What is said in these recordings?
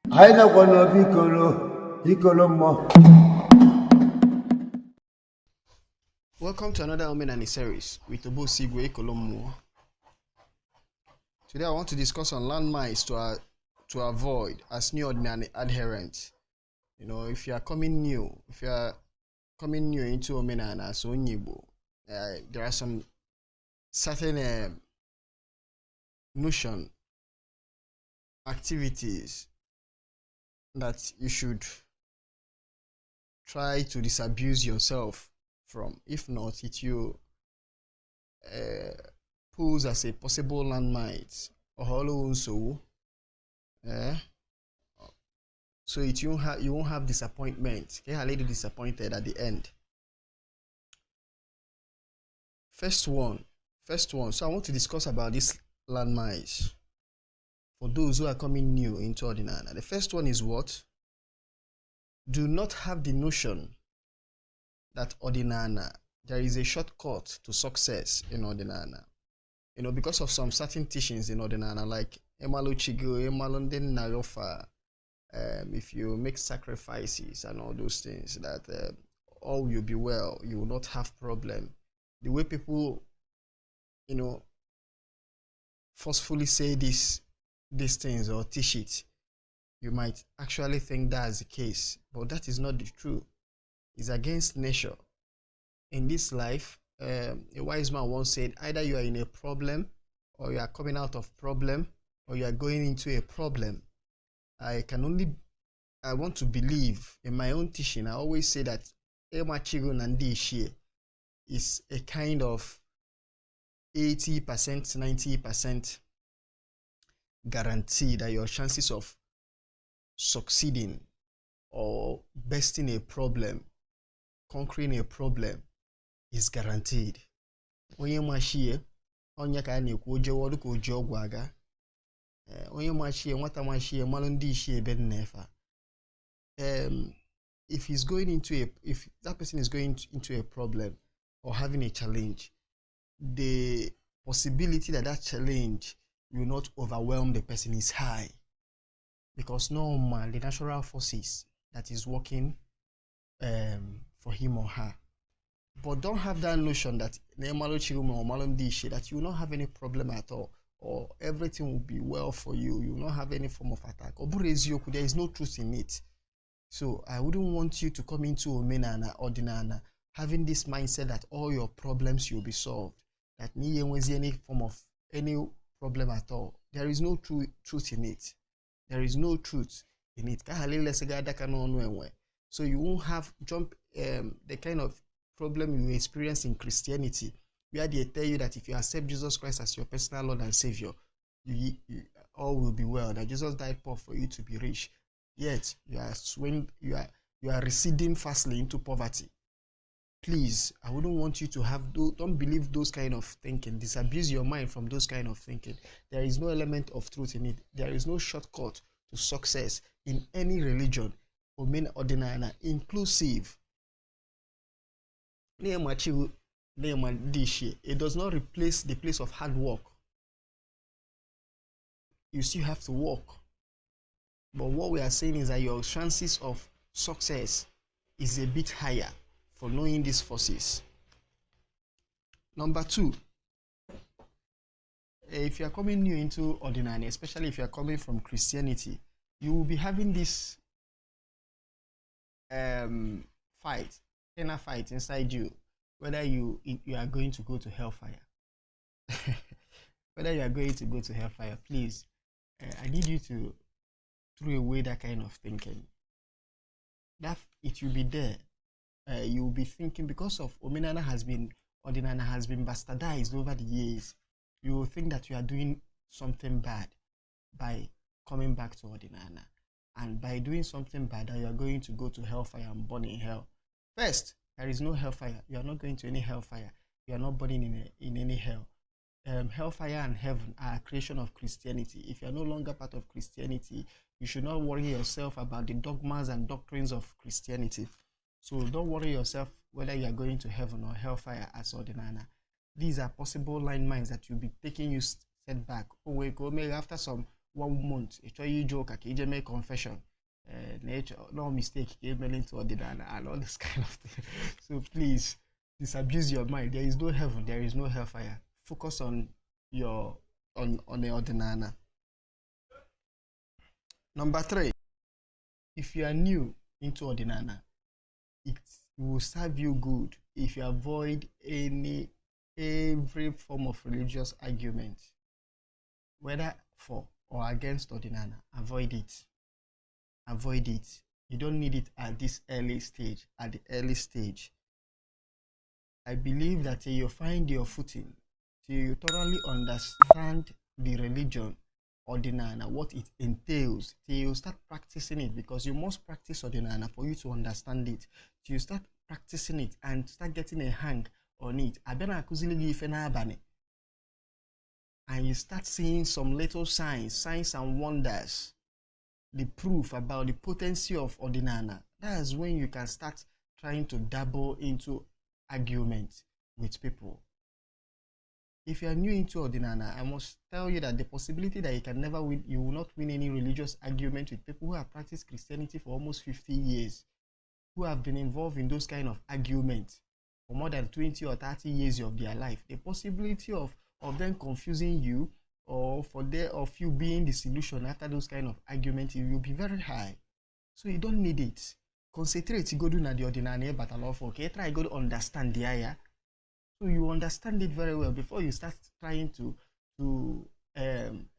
Haina kwano piccolo mo. Welcome to another Odinani series with Obo Sigwe Kolomo. Today I want to discuss on landmines to avoid as new Odinani adherent. You know, if you are coming new into Omenana as Onyibo, there are some certain notion activities that you should try to disabuse yourself from. If not, it will pose as a possible landmine or hollow so it you won't have disappointment. Okay, a lady disappointed at the end. First one. So I want to discuss about these landmines for those who are coming new into Odinana. The first one is what? Do not have the notion that Odinana, there is a shortcut to success in Odinana. You know, because of some certain teachings in Odinana, like Emalo Chigo, Emalonden Narofa, if you make sacrifices and all those things, that all will be well, you will not have problem. The way people, you know, forcefully say these things or teach it, you might actually think that's the case, but that is not the truth. It's against nature. In this life, a wise man once said, either you are in a problem, or you are coming out of problem, or you are going into a problem. I want to believe in my own teaching. I always say that Emachigo Nandi is a kind of 80%, 90% guarantee that your chances of succeeding or besting a problem, conquering a problem, is guaranteed. Onye machie onye ka na-ekwu ojewodu ka oje ogwu aga. Onye machie nwata machie malụ ndị ishie ebe nnefa. If that person is going into a problem or having a challenge, the possibility that challenge will not overwhelm the person is high, because normal the natural forces that is working for him or her. But don't have that notion that that you will not have any problem at all, or everything will be well for you. You will not have any form of attack. There is no truth in it. So I wouldn't want you to come into Omenana or Odinana having this mindset that all your problems will be solved. That any form of any problem at all. There is no truth in it. There is no truth in it. So you won't have the kind of problem you experience in Christianity, where they tell you that if you accept Jesus Christ as your personal Lord and Savior, you all will be well. That Jesus died poor for you to be rich. Yet you are receding fastly into poverty. Please, I wouldn't want you to don't believe those kind of thinking. Disabuse your mind from those kind of thinking. There is no element of truth in it. There is no shortcut to success in any religion, Odinana inclusive. It does not replace the place of hard work. You still have to work. But what we are saying is that your chances of success is a bit higher for knowing these forces. Number 2, if you are coming new into Odinani, especially if you are coming from Christianity, you will be having this inner fight inside you, whether you are going to go to hellfire. Whether you are going to go to hellfire, please, I need you to throw away that kind of thinking. That it will be there. You will be thinking, because of Odinana has been bastardized over the years, you will think that you are doing something bad by coming back to Odinana, and by doing something bad that you are going to go to hellfire and burn in hell. First, there is no hellfire. You are not going to any hellfire. You are not burning in any hell. Hellfire and heaven are a creation of Christianity. If you are no longer part of Christianity, you should not worry yourself about the dogmas and doctrines of Christianity. So don't worry yourself whether you are going to heaven or hellfire as Odinana. These are possible landmines that will be taking you setback. After some 1 month. You try you joke, okay, you make confession. Nature, no mistake, gave me into Odinani and all this kind of thing. So please, disabuse your mind. There is no heaven, there is no hellfire. Focus on your on the Odinani. Number 3, if you are new into Odinani, it will serve you good if you avoid every form of religious argument, whether for or against Odinani. Avoid it. Avoid it. You don't need it at this early stage. At the early stage, I believe that till you find your footing, till you thoroughly understand the religion Odinani, what it entails, till you start practicing it, because you must practice Odinani for you to understand it. Till you start practicing it and start getting a hang on it, and you start seeing some little signs and wonders, the proof about the potency of Odinani. That's when you can start trying to dabble into argument with people. If you are new into Odinani, I must tell you that the possibility that you can never win, you will not win any religious argument with people who have practiced Christianity for almost 50 years, who have been involved in those kind of arguments for more than 20 or 30 years of their life. The possibility of them confusing you, or for of you being the solution after those kind of arguments, it will be very high. So you don't need it. Concentrate, go do na the Odinani battle of, okay? Try go to understand the ayah. So you understand it very well before you start trying to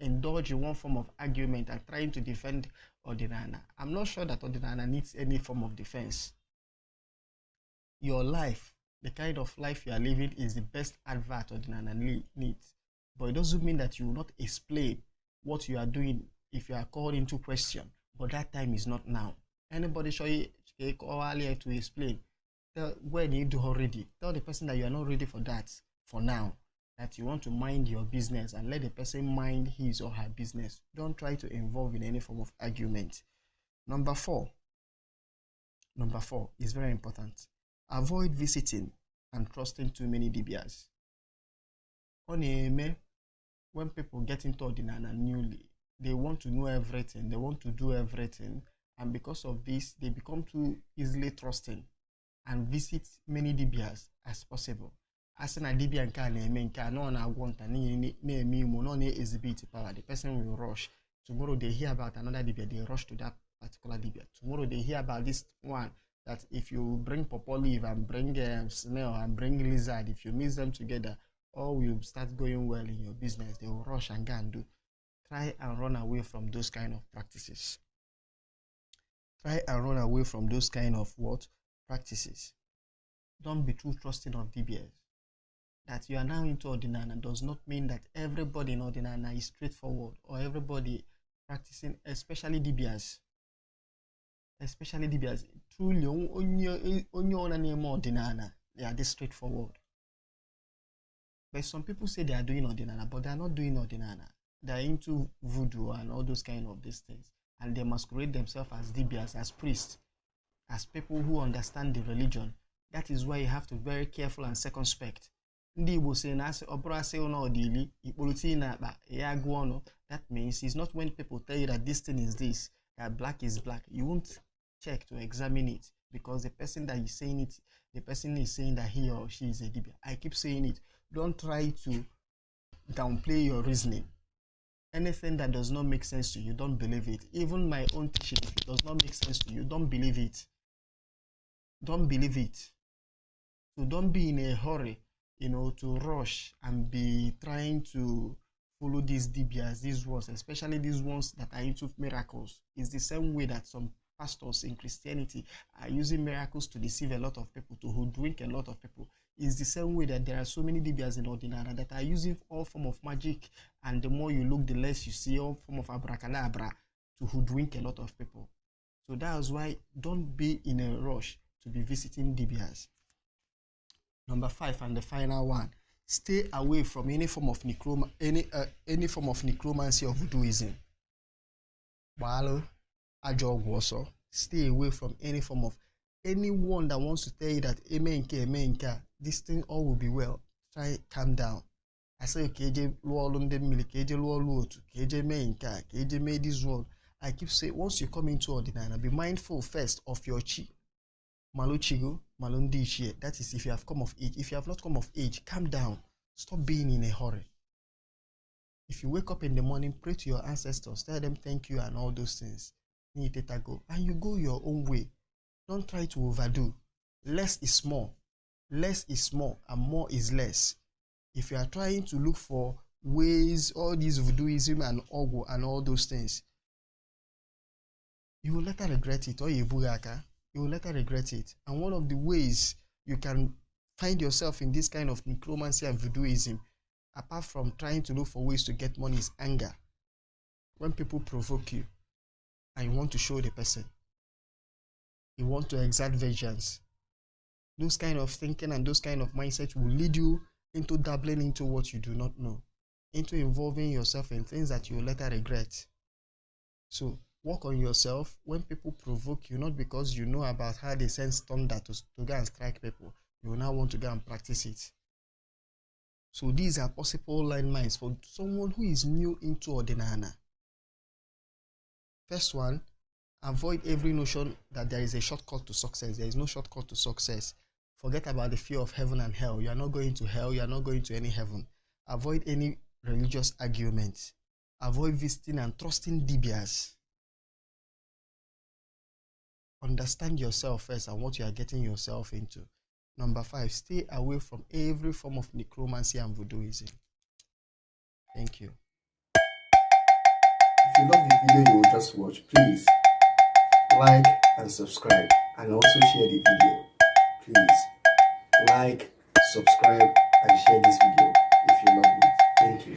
indulge in one form of argument and trying to defend Odinani. I'm not sure that Odinani needs any form of defense. Your life, the kind of life you are living, is the best advert Odinani needs. But it doesn't mean that you will not explain what you are doing if you are called into question. But that time is not now. Anybody show you call earlier to explain? Tell when you do already. Tell the person that you are not ready for that for now. That you want to mind your business and let the person mind his or her business. Don't try to involve in any form of argument. Number 4 is very important. Avoid visiting and trusting too many DBS. When people get into Odinani newly, they want to know everything, they want to do everything, and because of this, they become too easily trusting and visit many DBS as possible. As an DBA exhibit power, the person will rush. Tomorrow they hear about another DBA, they rush to that particular DBA. Tomorrow they hear about this one, that if you bring pawpaw leaf and bring snail and bring lizard, if you mix them together, all will start going well in your business. They will rush and go and do. Try and run away from those kind of practices. Try and run away from those kind of practices. Don't be too trusting of DBS. That you are now into Odinani does not mean that everybody in Odinani is straightforward, or everybody practicing, especially DBS. Truly, Odinani, they are this straightforward. But some people say they are doing Odinani, but they are not doing Odinani. They are into voodoo and all those kind of these things. And they masquerade themselves as DBS, as priests, as people who understand the religion. That is why you have to be very careful and circumspect. That means it's not when people tell you that this thing is this, that black is black. You won't check to examine it, because the person that is saying it, the person is saying that he or she is a DBS. I keep saying it. Don't try to downplay your reasoning. Anything that does not make sense to you, don't believe it. Even my own teaching, if it does not make sense to you, don't believe it. Don't believe it. So don't be in a hurry, to rush and be trying to follow these DBS, these ones, especially these ones that are into miracles. It's the same way that some pastors in Christianity are using miracles to deceive a lot of people, to hoodwink a lot of people. It's the same way that there are so many DBS in Odinani that are using all form of magic, and the more you look, the less you see, all form of abracadabra to hoodwink a lot of people. So that's why don't be in a rush to be visiting DBS. Number 5 and the final one: stay away from any form of any form of necromancy or voodooism. Stay away from any form of anyone that wants to tell you that amen, this thing all will be well. Try calm down. I say, okay, this one. I keep saying, once you come into Odinani, be mindful first of your chi. Maluchigo, Malundishi. That is if you have come of age. If you have not come of age, calm down. Stop being in a hurry. If you wake up in the morning, pray to your ancestors, tell them thank you and all those things. And you go your own way. Don't try to overdo. Less is more. Less is more and more is less. If you are trying to look for ways, all these voodooism and ogo and all those things, you will later regret it. Or you will later regret it. And one of the ways you can find yourself in this kind of necromancy and voodooism, apart from trying to look for ways to get money, is anger. When people provoke you and you want to show the person, you want to exert vengeance, those kind of thinking and those kind of mindset will lead you into dabbling into what you do not know, into involving yourself in things that you will later regret. So work on yourself when people provoke you, not because you know about how they send thunder to go and strike people. You will now want to go and practice it. So these are possible landmines for someone who is new into Odinani. First one, avoid every notion that there is a shortcut to success. There is no shortcut to success. Forget about the fear of heaven and hell. You are not going to hell. You are not going to any heaven. Avoid any religious arguments. Avoid visiting and trusting dibias. Understand yourself first and what you are getting yourself into. Number 5, stay away from every form of necromancy and voodooism. Thank you. If you love the video you will just watch, please like and subscribe, and also share the video. Please like, subscribe, and share this video if you love it. Thank you.